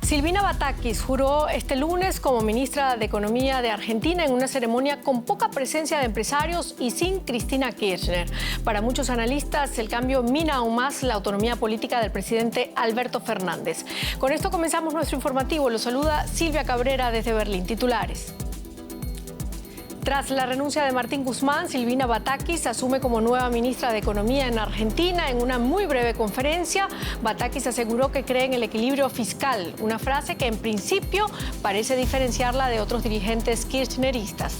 Silvina Batakis juró este lunes como ministra de Economía de Argentina en una ceremonia con poca presencia de empresarios y sin Cristina Kirchner. Para muchos analistas, el cambio mina aún más la autonomía política del presidente Alberto Fernández. Con esto comenzamos nuestro informativo. Lo saluda Silvia Cabrera desde Berlín. Titulares. Tras la renuncia de Martín Guzmán, Silvina Batakis asume como nueva ministra de Economía en Argentina. En una muy breve conferencia, Batakis aseguró que cree en el equilibrio fiscal, una frase que en principio parece diferenciarla de otros dirigentes kirchneristas.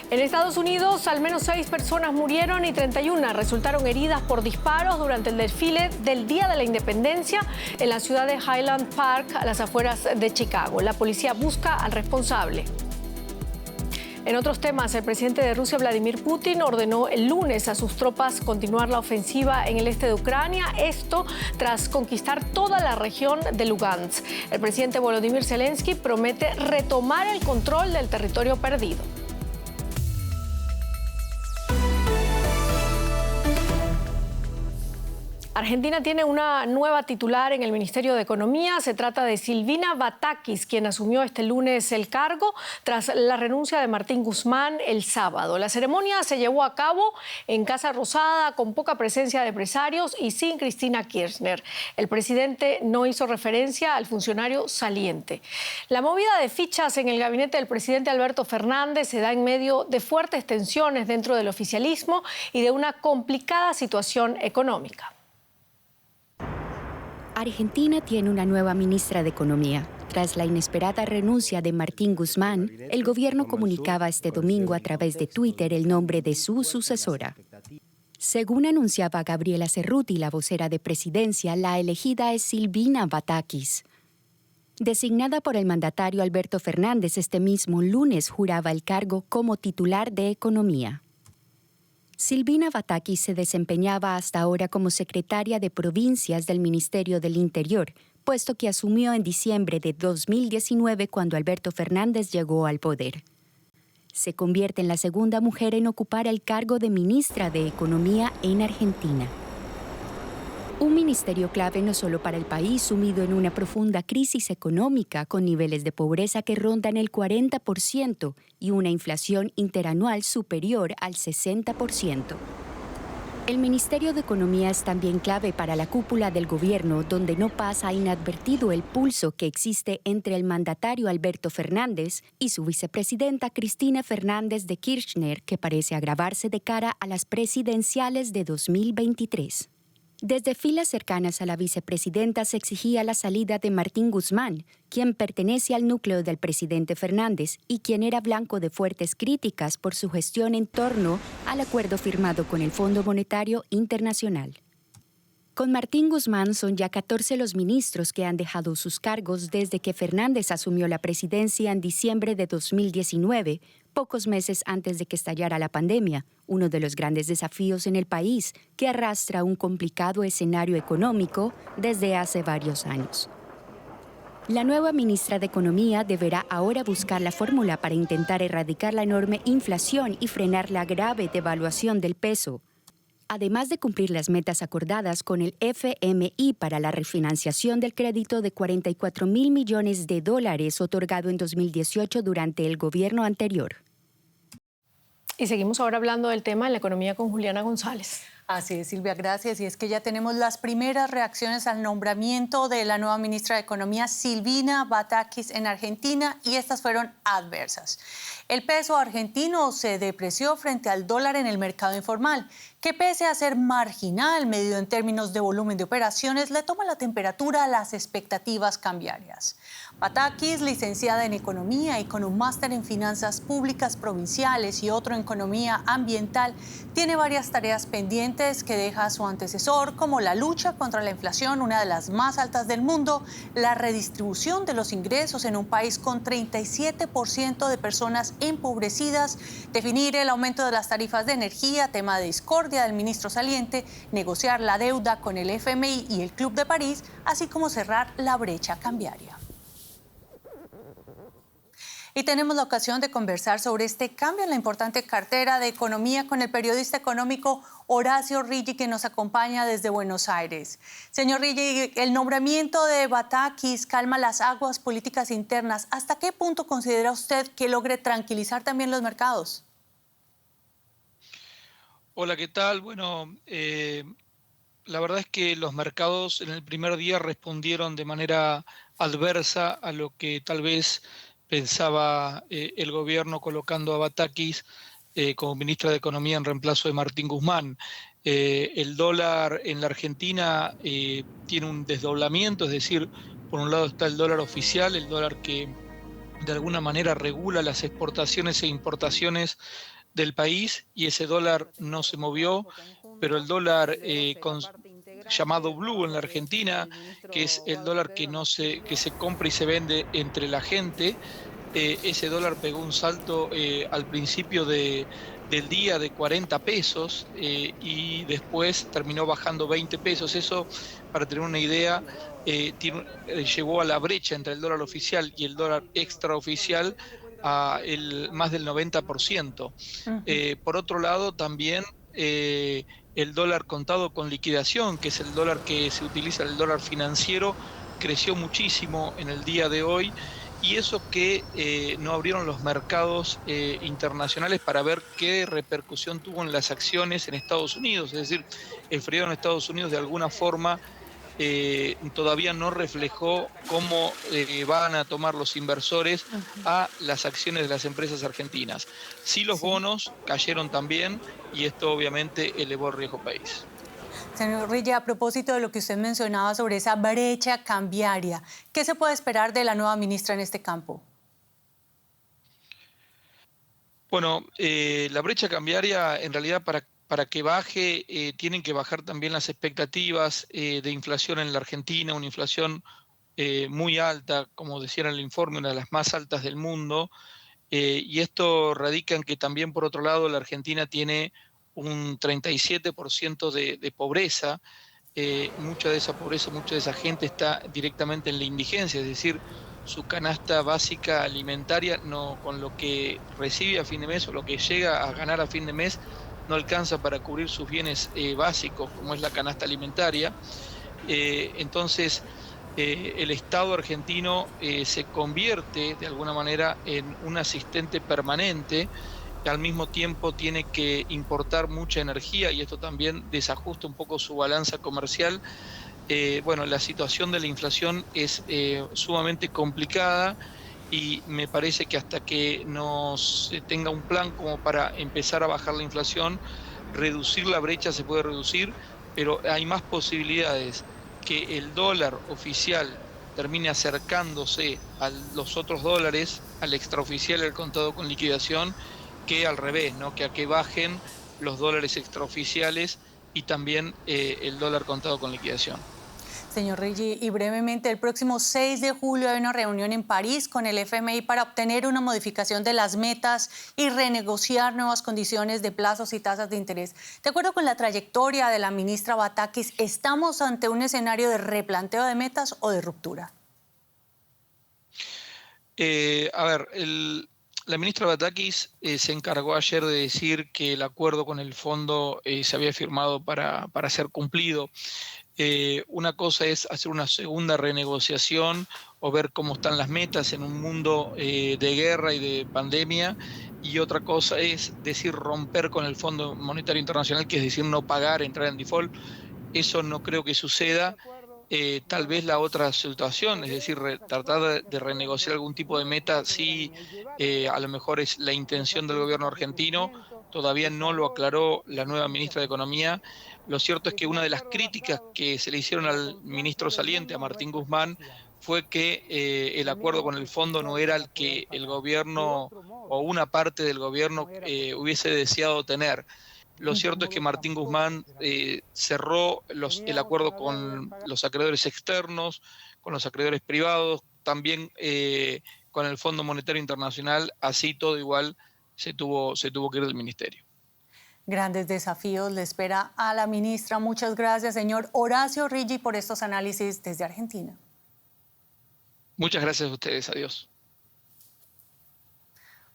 En Estados Unidos, al menos 6 personas murieron y 31 resultaron heridas por disparos durante el desfile del Día de la Independencia en la ciudad de Highland Park, a las afueras de Chicago. La policía busca al responsable. En otros temas, el presidente de Rusia, Vladimir Putin, ordenó el lunes a sus tropas continuar la ofensiva en el este de Ucrania, esto tras conquistar toda la región de Lugansk. El presidente Volodymyr Zelensky promete retomar el control del territorio perdido. Argentina tiene una nueva titular en el Ministerio de Economía. Se trata de Silvina Batakis, quien asumió este lunes el cargo tras la renuncia de Martín Guzmán el sábado. La ceremonia se llevó a cabo en Casa Rosada, con poca presencia de empresarios y sin Cristina Kirchner. El presidente no hizo referencia al funcionario saliente. La movida de fichas en el gabinete del presidente Alberto Fernández se da en medio de fuertes tensiones dentro del oficialismo y de una complicada situación económica. Argentina tiene una nueva ministra de Economía. Tras la inesperada renuncia de Martín Guzmán, el gobierno comunicaba este domingo a través de Twitter el nombre de su sucesora. Según anunciaba Gabriela Cerruti, la vocera de presidencia, la elegida es Silvina Batakis. Designada por el mandatario Alberto Fernández, este mismo lunes juraba el cargo como titular de Economía. Silvina Batakis se desempeñaba hasta ahora como secretaria de Provincias del Ministerio del Interior, puesto que asumió en diciembre de 2019 cuando Alberto Fernández llegó al poder. Se convierte en la segunda mujer en ocupar el cargo de ministra de Economía en Argentina. Un ministerio clave no solo para el país sumido en una profunda crisis económica con niveles de pobreza que rondan el 40% y una inflación interanual superior al 60%. El Ministerio de Economía es también clave para la cúpula del gobierno, donde no pasa inadvertido el pulso que existe entre el mandatario Alberto Fernández y su vicepresidenta Cristina Fernández de Kirchner, que parece agravarse de cara a las presidenciales de 2023. Desde filas cercanas a la vicepresidenta se exigía la salida de Martín Guzmán, quien pertenece al núcleo del presidente Fernández y quien era blanco de fuertes críticas por su gestión en torno al acuerdo firmado con el Fondo Monetario Internacional. Con Martín Guzmán son ya 14 los ministros que han dejado sus cargos desde que Fernández asumió la presidencia en diciembre de 2019, pocos meses antes de que estallara la pandemia, uno de los grandes desafíos en el país que arrastra un complicado escenario económico desde hace varios años. La nueva ministra de Economía deberá ahora buscar la fórmula para intentar erradicar la enorme inflación y frenar la grave devaluación del peso, además de cumplir las metas acordadas con el FMI para la refinanciación del crédito de $44.000 millones otorgado en 2018 durante el gobierno anterior. Y seguimos ahora hablando del tema en la economía con Juliana González. Así es, Silvia, gracias. Y es que ya tenemos las primeras reacciones al nombramiento de la nueva ministra de Economía, Silvina Batakis, en Argentina, y estas fueron adversas. El peso argentino se depreció frente al dólar en el mercado informal, que pese a ser marginal, medido en términos de volumen de operaciones, le toma la temperatura a las expectativas cambiarias. Batakis, licenciada en Economía y con un máster en Finanzas Públicas Provinciales y otro en Economía Ambiental, tiene varias tareas pendientes que deja a su antecesor, como la lucha contra la inflación, una de las más altas del mundo, la redistribución de los ingresos en un país con 37% de personas empobrecidas, definir el aumento de las tarifas de energía, tema de discordia del ministro saliente, negociar la deuda con el FMI y el Club de París, así como cerrar la brecha cambiaria. Y tenemos la ocasión de conversar sobre este cambio en la importante cartera de economía con el periodista económico Horacio Riggi, que nos acompaña desde Buenos Aires. Señor Riggi, el nombramiento de Batakis calma las aguas políticas internas. ¿Hasta qué punto considera usted que logre tranquilizar también los mercados? Hola, ¿qué tal? Bueno, la verdad es que los mercados en el primer día respondieron de manera adversa a lo que tal vez pensaba el gobierno colocando a Batakis como ministra de Economía en reemplazo de Martín Guzmán. El dólar en la Argentina tiene un desdoblamiento, es decir, por un lado está el dólar oficial, el dólar que de alguna manera regula las exportaciones e importaciones del país, y ese dólar no se movió, pero el dólar llamado blue en la Argentina, que es el dólar que se compra y se vende entre la gente, ese dólar pegó un salto al principio del día de 40 pesos y después terminó bajando 20 pesos. Eso, para tener una idea, llevó a la brecha entre el dólar oficial y el dólar extraoficial a más del 90%. Por otro lado, también el dólar contado con liquidación, que es el dólar que se utiliza, el dólar financiero, creció muchísimo en el día de hoy, y eso que no abrieron los mercados internacionales para ver qué repercusión tuvo en las acciones en Estados Unidos. Es decir, el feriado en Estados Unidos de alguna forma todavía no reflejó cómo van a tomar los inversores a las acciones de las empresas argentinas. Sí, los bonos cayeron también, y esto obviamente elevó el riesgo país. Señor Riggi, a propósito de lo que usted mencionaba sobre esa brecha cambiaria, ¿qué se puede esperar de la nueva ministra en este campo? Bueno, la brecha cambiaria, en realidad, para que baje, tienen que bajar también las expectativas de inflación en la Argentina, una inflación muy alta, como decía en el informe, una de las más altas del mundo, y esto radica en que también, por otro lado, la Argentina tiene un 37% de pobreza. Mucha de esa pobreza, mucha de esa gente está directamente en la indigencia, es decir, su canasta básica alimentaria, no, con lo que recibe a fin de mes o lo que llega a ganar a fin de mes, no alcanza para cubrir sus bienes básicos, como es la canasta alimentaria. Entonces, el Estado argentino se convierte de alguna manera en un asistente permanente, que al mismo tiempo tiene que importar mucha energía, y esto también desajusta un poco su balanza comercial. Bueno, la situación de la inflación es sumamente complicada, y me parece que hasta que no se tenga un plan como para empezar a bajar la inflación, reducir la brecha se puede reducir, pero hay más posibilidades que el dólar oficial termine acercándose a los otros dólares, al extraoficial y al contado con liquidación, que al revés, ¿no? Que a que bajen los dólares extraoficiales y también el dólar contado con liquidación. Señor Riggi, y brevemente, el próximo 6 de julio hay una reunión en París con el FMI para obtener una modificación de las metas y renegociar nuevas condiciones de plazos y tasas de interés. De acuerdo con la trayectoria de la ministra Batakis, ¿estamos ante un escenario de replanteo de metas o de ruptura? La ministra Batakis se encargó ayer de decir que el acuerdo con el fondo se había firmado para ser cumplido. Una cosa es hacer una segunda renegociación o ver cómo están las metas en un mundo de guerra y de pandemia, y otra cosa es decir romper con el Fondo Monetario Internacional, que es decir no pagar, entrar en default. Eso no creo que suceda. Tal vez la otra situación, es decir, tratar de renegociar algún tipo de meta, sí, a lo mejor es la intención del gobierno argentino. Todavía no lo aclaró la nueva ministra de Economía. Lo cierto es que una de las críticas que se le hicieron al ministro saliente, a Martín Guzmán, fue que el acuerdo con el fondo no era el que el gobierno o una parte del gobierno hubiese deseado tener. Lo cierto es que Martín Guzmán cerró el acuerdo con los acreedores externos, con los acreedores privados, también con el Fondo Monetario Internacional. Así todo igual se tuvo que ir del ministerio. Grandes desafíos le espera a la ministra. Muchas gracias, señor Horacio Riggi, por estos análisis desde Argentina. Muchas gracias a ustedes. Adiós.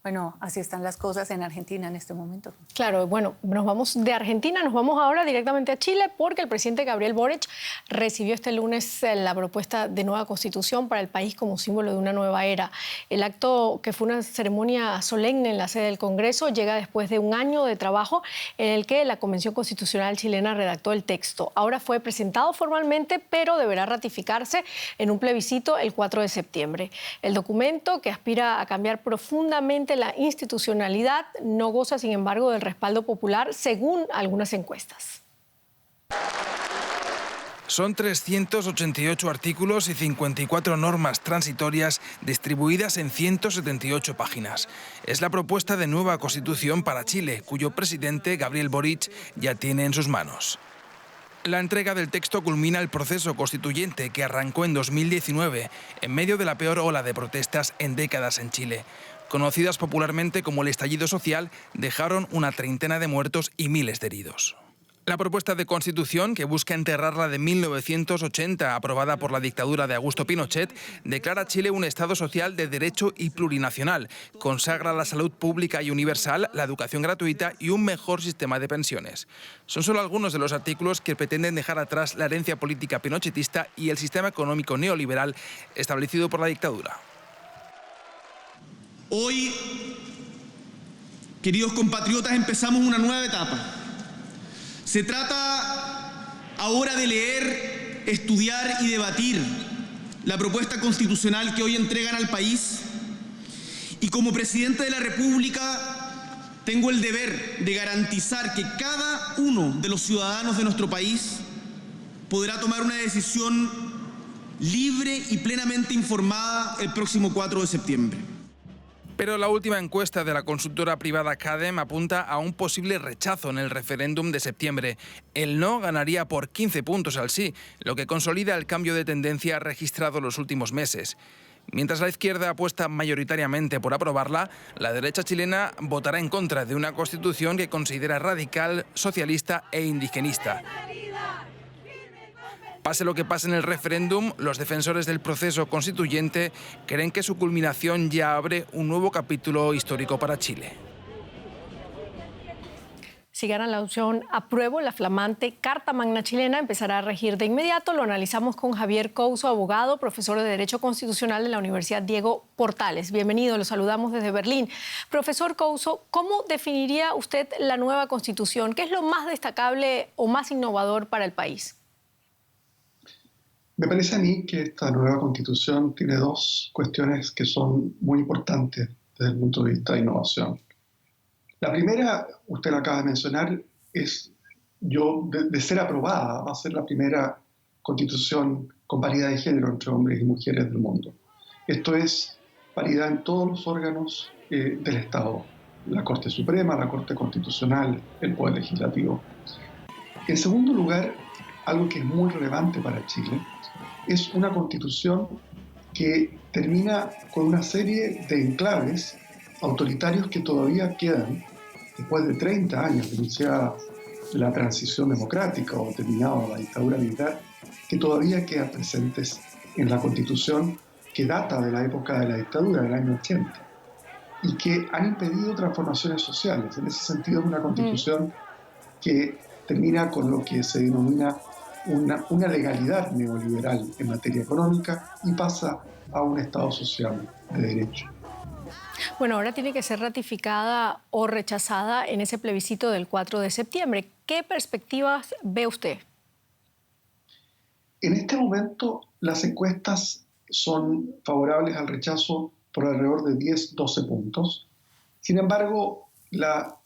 Bueno, así están las cosas en Argentina en este momento. Claro, bueno, nos vamos de Argentina, nos vamos ahora directamente a Chile porque el presidente Gabriel Boric recibió este lunes la propuesta de nueva constitución para el país como símbolo de una nueva era. El acto, que fue una ceremonia solemne en la sede del Congreso, llega después de un año de trabajo en el que la Convención Constitucional chilena redactó el texto. Ahora fue presentado formalmente, pero deberá ratificarse en un plebiscito el 4 de septiembre. El documento, que aspira a cambiar profundamente la institucionalidad, no goza, sin embargo, del respaldo popular, según algunas encuestas. Son 388 artículos y 54 normas transitorias distribuidas en 178 páginas. Es la propuesta de nueva constitución para Chile, cuyo presidente, Gabriel Boric, ya tiene en sus manos. La entrega del texto culmina el proceso constituyente que arrancó en 2019, en medio de la peor ola de protestas en décadas en Chile. Conocidas popularmente como el estallido social, dejaron una treintena de muertos y miles de heridos. La propuesta de constitución, que busca enterrar la de 1980, aprobada por la dictadura de Augusto Pinochet, declara a Chile un Estado social de derecho y plurinacional, consagra la salud pública y universal, la educación gratuita y un mejor sistema de pensiones. Son solo algunos de los artículos que pretenden dejar atrás la herencia política pinochetista y el sistema económico neoliberal establecido por la dictadura. Hoy, queridos compatriotas, empezamos una nueva etapa. Se trata ahora de leer, estudiar y debatir la propuesta constitucional que hoy entregan al país. Y como presidente de la República, tengo el deber de garantizar que cada uno de los ciudadanos de nuestro país podrá tomar una decisión libre y plenamente informada el próximo 4 de septiembre. Pero la última encuesta de la consultora privada CADEM apunta a un posible rechazo en el referéndum de septiembre. El no ganaría por 15 puntos al sí, lo que consolida el cambio de tendencia registrado en los últimos meses. Mientras la izquierda apuesta mayoritariamente por aprobarla, la derecha chilena votará en contra de una constitución que considera radical, socialista e indigenista. Pase lo que pase en el referéndum, los defensores del proceso constituyente creen que su culminación ya abre un nuevo capítulo histórico para Chile. Si ganan la opción apruebo, la flamante Carta Magna chilena empezará a regir de inmediato. Lo analizamos con Javier Couso, abogado, profesor de Derecho Constitucional de la Universidad Diego Portales. Bienvenido, lo saludamos desde Berlín. Profesor Couso, ¿cómo definiría usted la nueva Constitución? ¿Qué es lo más destacable o más innovador para el país? Me parece a mí que esta nueva Constitución tiene dos cuestiones que son muy importantes desde el punto de vista de innovación. La primera, usted la acaba de mencionar, es de ser aprobada, va a ser la primera Constitución con paridad de género entre hombres y mujeres del mundo. Esto es paridad en todos los órganos del Estado, la Corte Suprema, la Corte Constitucional, el Poder Legislativo. En segundo lugar, algo que es muy relevante para Chile, es una constitución que termina con una serie de enclaves autoritarios que todavía quedan después de 30 años de iniciada la transición democrática o terminada la dictadura militar, que todavía quedan presentes en la constitución que data de la época de la dictadura, del año 80, y que han impedido transformaciones sociales. En ese sentido, es una constitución que termina con lo que se denomina una legalidad neoliberal en materia económica y pasa a un Estado social de derecho. Bueno, ahora tiene que ser ratificada o rechazada en ese plebiscito del 4 de septiembre. ¿Qué perspectivas ve usted? En este momento, las encuestas son favorables al rechazo por alrededor de 10-12 puntos. Sin embargo, la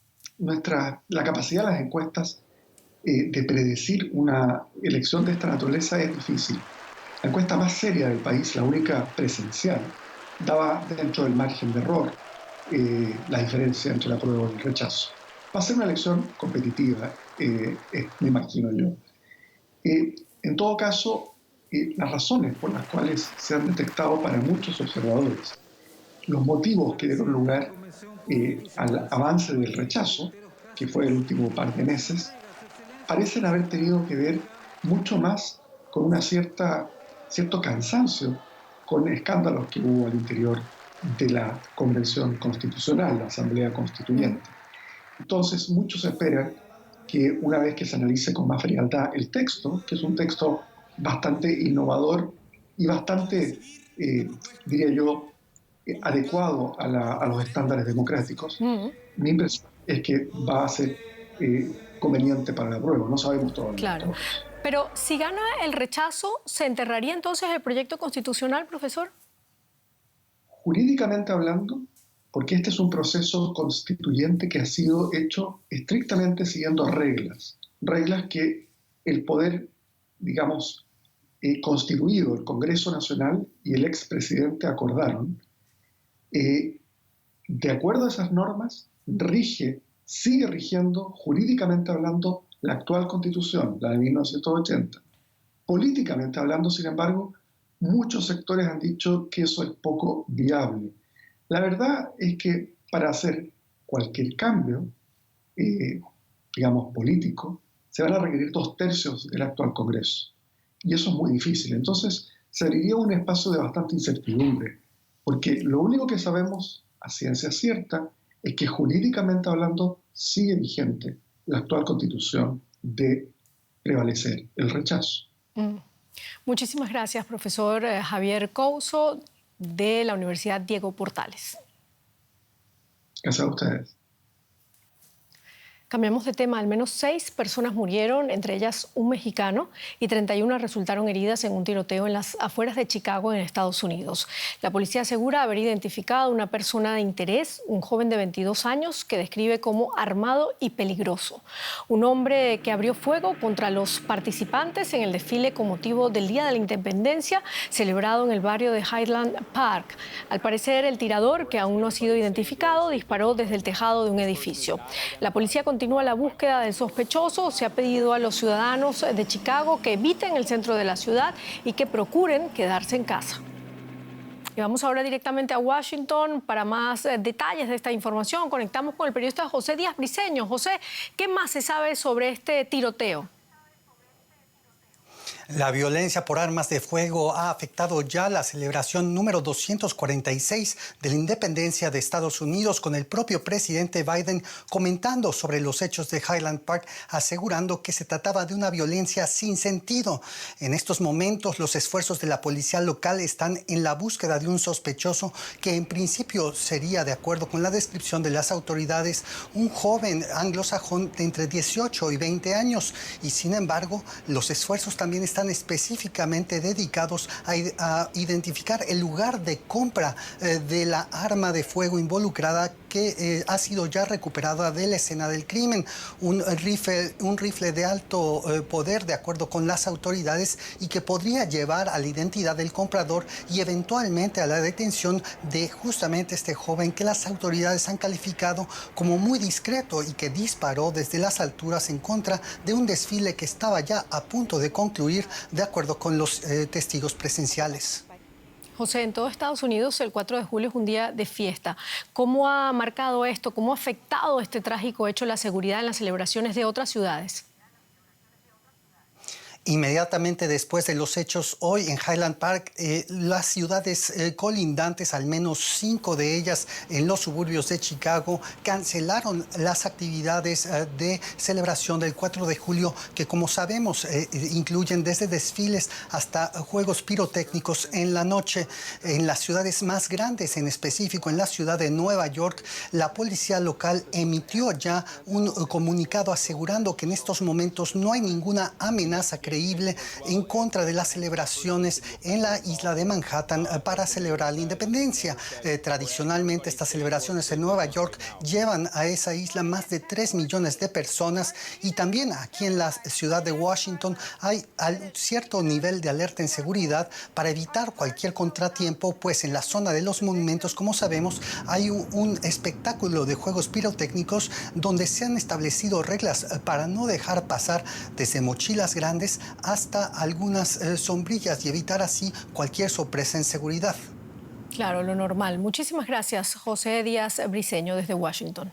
capacidad de las encuestas de predecir una elección de esta naturaleza es difícil. La encuesta más seria del país, la única presencial, daba dentro del margen de error la diferencia entre la apruebo y el rechazo. Va a ser una elección competitiva, me imagino yo. En todo caso, las razones por las cuales se han detectado para muchos observadores los motivos que dieron lugar al avance del rechazo, que fue el último par de meses, parecen haber tenido que ver mucho más con cierto cansancio con escándalos que hubo al interior de la Convención Constitucional, la Asamblea Constituyente. Entonces, muchos esperan que una vez que se analice con más frialdad el texto, que es un texto bastante innovador y bastante, diría yo, adecuado a los estándares democráticos, mi impresión es que va a ser conveniente para la prueba. No sabemos todavía. Claro. Pero si gana el rechazo, ¿se enterraría entonces el proyecto constitucional, profesor? Jurídicamente hablando, porque este es un proceso constituyente que ha sido hecho estrictamente siguiendo reglas que el poder, digamos, constituido, el Congreso Nacional y el expresidente acordaron. De acuerdo a esas normas, sigue rigiendo, jurídicamente hablando, la actual Constitución, la de 1980. Políticamente hablando, sin embargo, muchos sectores han dicho que eso es poco viable. La verdad es que para hacer cualquier cambio, digamos, político, se van a requerir 2/3 del actual Congreso. Y eso es muy difícil. Entonces, se abriría un espacio de bastante incertidumbre, porque lo único que sabemos a ciencia cierta es que jurídicamente hablando sigue vigente la actual Constitución de prevalecer el rechazo. Muchísimas gracias, profesor Javier Couso, de la Universidad Diego Portales. Gracias a ustedes. Cambiamos de tema. Al menos 6 personas murieron, entre ellas un mexicano, y 31 resultaron heridas en un tiroteo en las afueras de Chicago, en Estados Unidos. La policía asegura haber identificado a una persona de interés, un joven de 22 años, que describe como armado y peligroso. Un hombre que abrió fuego contra los participantes en el desfile con motivo del Día de la Independencia, celebrado en el barrio de Highland Park. Al parecer, el tirador, que aún no ha sido identificado, disparó desde el tejado de un edificio. La policía continúa la búsqueda del sospechoso. Se ha pedido a los ciudadanos de Chicago que eviten el centro de la ciudad y que procuren quedarse en casa. Y vamos ahora directamente a Washington para más detalles de esta información. Conectamos con el periodista José Díaz Briceño. José, ¿qué más se sabe sobre este tiroteo? La violencia por armas de fuego ha afectado ya la celebración número 246 de la independencia de Estados Unidos, con el propio presidente Biden comentando sobre los hechos de Highland Park, asegurando que se trataba de una violencia sin sentido. En estos momentos, los esfuerzos de la policía local están en la búsqueda de un sospechoso que en principio sería, de acuerdo con la descripción de las autoridades, un joven anglosajón de entre 18 y 20 años. Y sin embargo, los esfuerzos también están específicamente dedicados a identificar el lugar de compra de la arma de fuego involucrada, que ha sido ya recuperada de la escena del crimen. Un rifle de alto poder, de acuerdo con las autoridades, y que podría llevar a la identidad del comprador y eventualmente a la detención de justamente este joven, que las autoridades han calificado como muy discreto y que disparó desde las alturas en contra de un desfile que estaba ya a punto de concluir, de acuerdo con los testigos presenciales. José, en todo Estados Unidos el 4 de julio es un día de fiesta. ¿Cómo ha marcado esto, cómo ha afectado este trágico hecho la seguridad en las celebraciones de otras ciudades? Inmediatamente después de los hechos hoy en Highland Park, las ciudades colindantes, al menos 5 de ellas en los suburbios de Chicago, cancelaron las actividades de celebración del 4 de julio, que, como sabemos, incluyen desde desfiles hasta juegos pirotécnicos en la noche. En las ciudades más grandes, en específico en la ciudad de Nueva York, la policía local emitió ya un comunicado asegurando que en estos momentos no hay ninguna amenaza creíble en contra de las celebraciones en la isla de Manhattan para celebrar la independencia. Tradicionalmente, estas celebraciones en Nueva York llevan a esa isla más de 3 millones de personas, y también aquí en la ciudad de Washington hay cierto nivel de alerta en seguridad para evitar cualquier contratiempo, pues en la zona de los monumentos, como sabemos, hay un espectáculo de juegos pirotécnicos donde se han establecido reglas para no dejar pasar desde mochilas grandes hasta algunas sombrillas y evitar así cualquier sorpresa en seguridad. Claro, lo normal. Muchísimas gracias, José Díaz Briceño, desde Washington.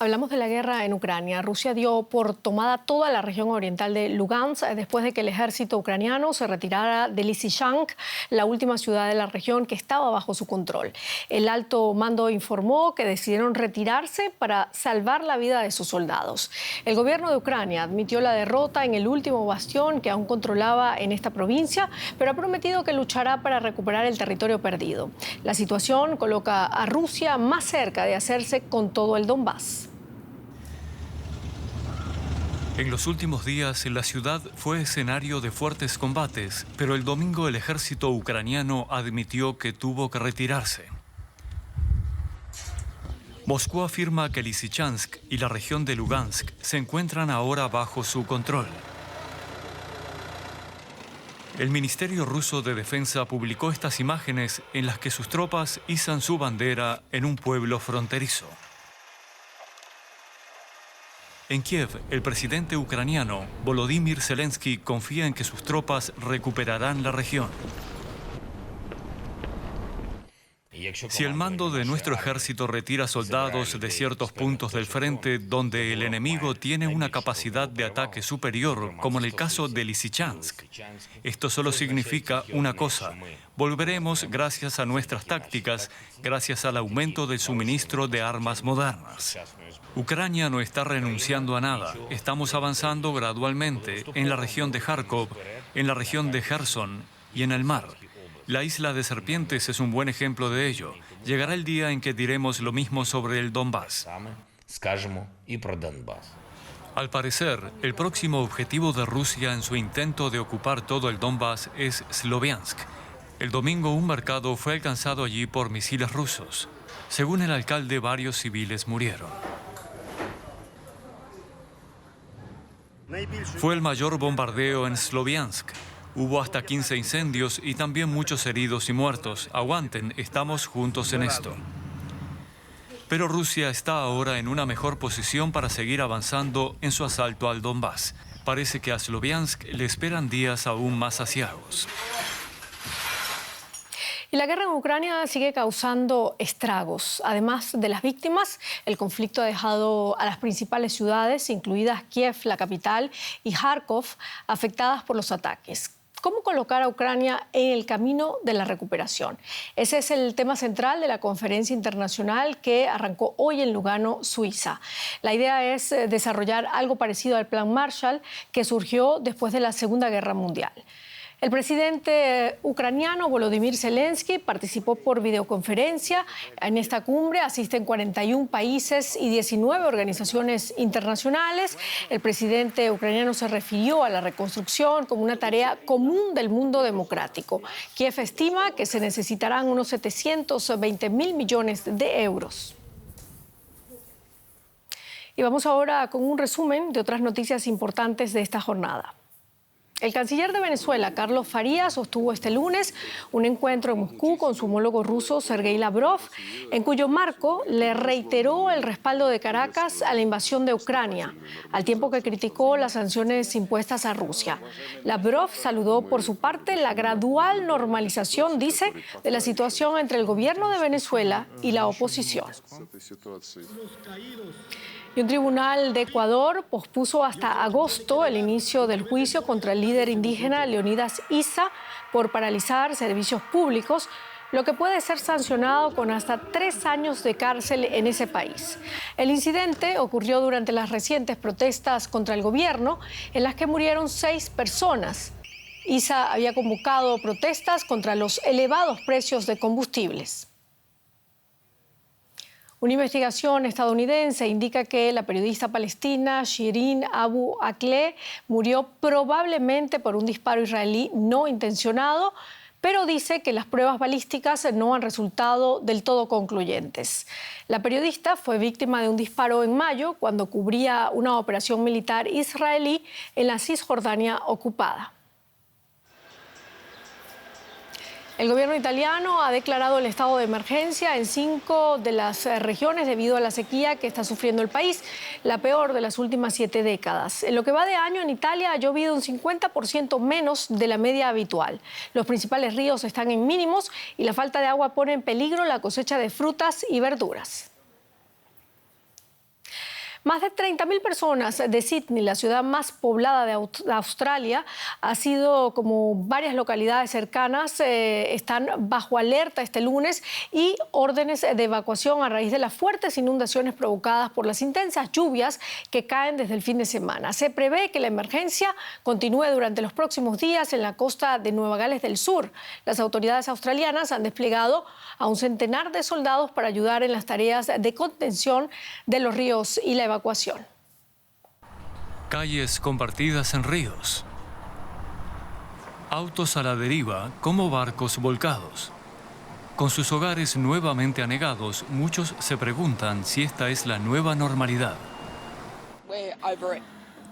Hablamos de la guerra en Ucrania. Rusia dio por tomada toda la región oriental de Lugansk después de que el ejército ucraniano se retirara de Lysychansk, la última ciudad de la región que estaba bajo su control. El alto mando informó que decidieron retirarse para salvar la vida de sus soldados. El gobierno de Ucrania admitió la derrota en el último bastión que aún controlaba en esta provincia, pero ha prometido que luchará para recuperar el territorio perdido. La situación coloca a Rusia más cerca de hacerse con todo el Donbass. En los últimos días, la ciudad fue escenario de fuertes combates, pero el domingo el ejército ucraniano admitió que tuvo que retirarse. Moscú afirma que Lysychansk y la región de Lugansk se encuentran ahora bajo su control. El Ministerio Ruso de Defensa publicó estas imágenes en las que sus tropas izan su bandera en un pueblo fronterizo. En Kiev, el presidente ucraniano Volodymyr Zelensky confía en que sus tropas recuperarán la región. Si el mando de nuestro ejército retira soldados de ciertos puntos del frente donde el enemigo tiene una capacidad de ataque superior, como en el caso de Lysychansk, esto solo significa una cosa: volveremos gracias a nuestras tácticas, gracias al aumento del suministro de armas modernas. Ucrania no está renunciando a nada. Estamos avanzando gradualmente en la región de Kharkov, en la región de Kherson y en el mar. La isla de Serpientes es un buen ejemplo de ello. Llegará el día en que diremos lo mismo sobre el Donbass. Al parecer, el próximo objetivo de Rusia en su intento de ocupar todo el Donbass es Sloviansk. El domingo un mercado fue alcanzado allí por misiles rusos. Según el alcalde, varios civiles murieron. Fue el mayor bombardeo en Sloviansk. Hubo hasta 15 incendios y también muchos heridos y muertos. Aguanten, estamos juntos en esto. Pero Rusia está ahora en una mejor posición para seguir avanzando en su asalto al Donbass. Parece que a Sloviansk le esperan días aún más aciagos. Y la guerra en Ucrania sigue causando estragos. Además de las víctimas, el conflicto ha dejado a las principales ciudades, incluidas Kiev, la capital, y Kharkov, afectadas por los ataques. ¿Cómo colocar a Ucrania en el camino de la recuperación? Ese es el tema central de la conferencia internacional que arrancó hoy en Lugano, Suiza. La idea es desarrollar algo parecido al Plan Marshall que surgió después de la Segunda Guerra Mundial. El presidente ucraniano Volodymyr Zelensky participó por videoconferencia. En esta cumbre asisten 41 países y 19 organizaciones internacionales. El presidente ucraniano se refirió a la reconstrucción como una tarea común del mundo democrático. Kiev estima que se necesitarán unos 720.000 millones de euros. Y vamos ahora con un resumen de otras noticias importantes de esta jornada. El canciller de Venezuela, Carlos Farías, sostuvo este lunes un encuentro en Moscú con su homólogo ruso, Sergei Lavrov, en cuyo marco le reiteró el respaldo de Caracas a la invasión de Ucrania, al tiempo que criticó las sanciones impuestas a Rusia. Lavrov saludó por su parte la gradual normalización, dice, de la situación entre el gobierno de Venezuela y la oposición. Y un tribunal de Ecuador pospuso hasta agosto el inicio del juicio contra el líder indígena Leonidas Issa por paralizar servicios públicos, lo que puede ser sancionado con hasta 3 años de cárcel en ese país. El incidente ocurrió durante las recientes protestas contra el gobierno, en las que murieron 6 personas. Issa había convocado protestas contra los elevados precios de combustibles. Una investigación estadounidense indica que la periodista palestina Shirin Abu Akleh murió probablemente por un disparo israelí no intencionado, pero dice que las pruebas balísticas no han resultado del todo concluyentes. La periodista fue víctima de un disparo en mayo cuando cubría una operación militar israelí en la Cisjordania ocupada. El gobierno italiano ha declarado el estado de emergencia en 5 de las regiones debido a la sequía que está sufriendo el país, la peor de las últimas 7 décadas. En lo que va de año en Italia ha llovido un 50% menos de la media habitual. Los principales ríos están en mínimos y la falta de agua pone en peligro la cosecha de frutas y verduras. Más de 30.000 personas de Sydney, la ciudad más poblada de Australia, ha sido como varias localidades cercanas, están bajo alerta este lunes y órdenes de evacuación a raíz de las fuertes inundaciones provocadas por las intensas lluvias que caen desde el fin de semana. Se prevé que la emergencia continúe durante los próximos días en la costa de Nueva Gales del Sur. Las autoridades australianas han desplegado a un centenar de soldados para ayudar en las tareas de contención de los ríos y la evacuación. Calles compartidas en ríos. Autos a la deriva como barcos volcados. Con sus hogares nuevamente anegados, muchos se preguntan si esta es la nueva normalidad.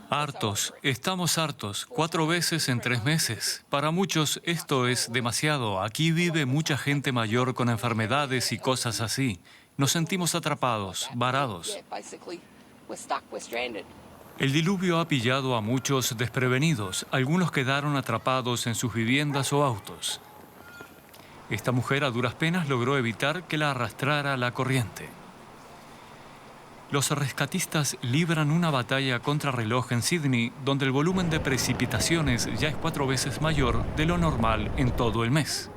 Hartos, estamos hartos, 4 veces en 3 meses. Para muchos esto es demasiado. Aquí vive mucha gente mayor con enfermedades y cosas así. Nos sentimos atrapados, varados. El diluvio ha pillado a muchos desprevenidos. Algunos quedaron atrapados en sus viviendas o autos. Esta mujer a duras penas logró evitar que la arrastrara la corriente. Los rescatistas libran una batalla contrarreloj en Sydney, donde el volumen de precipitaciones ya es 4 veces mayor de lo normal en todo el mes.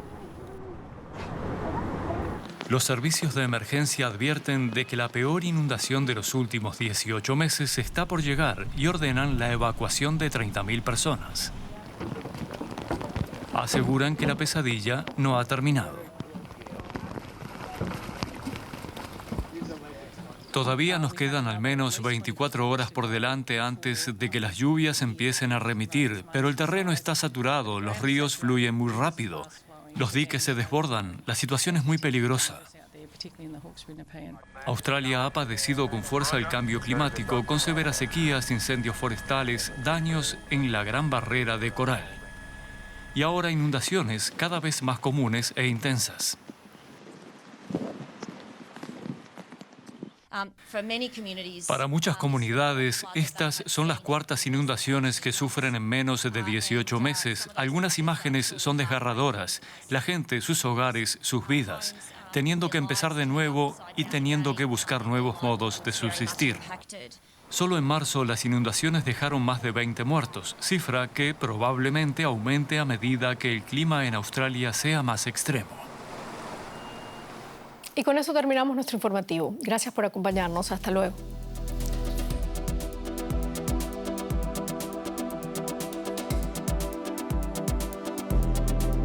Los servicios de emergencia advierten de que la peor inundación de los últimos 18 meses está por llegar y ordenan la evacuación de 30.000 personas. Aseguran que la pesadilla no ha terminado. Todavía nos quedan al menos 24 horas por delante antes de que las lluvias empiecen a remitir, pero el terreno está saturado, los ríos fluyen muy rápido, los diques se desbordan, la situación es muy peligrosa. Australia ha padecido con fuerza el cambio climático, con severas sequías, incendios forestales, daños en la Gran Barrera de Coral. Y ahora inundaciones cada vez más comunes e intensas. Para muchas comunidades, estas son las 4ª inundaciones que sufren en menos de 18 meses. Algunas imágenes son desgarradoras. La gente, sus hogares, sus vidas, teniendo que empezar de nuevo y teniendo que buscar nuevos modos de subsistir. Solo en marzo las inundaciones dejaron más de 20 muertos, cifra que probablemente aumente a medida que el clima en Australia sea más extremo. Y con eso terminamos nuestro informativo. Gracias por acompañarnos. Hasta luego.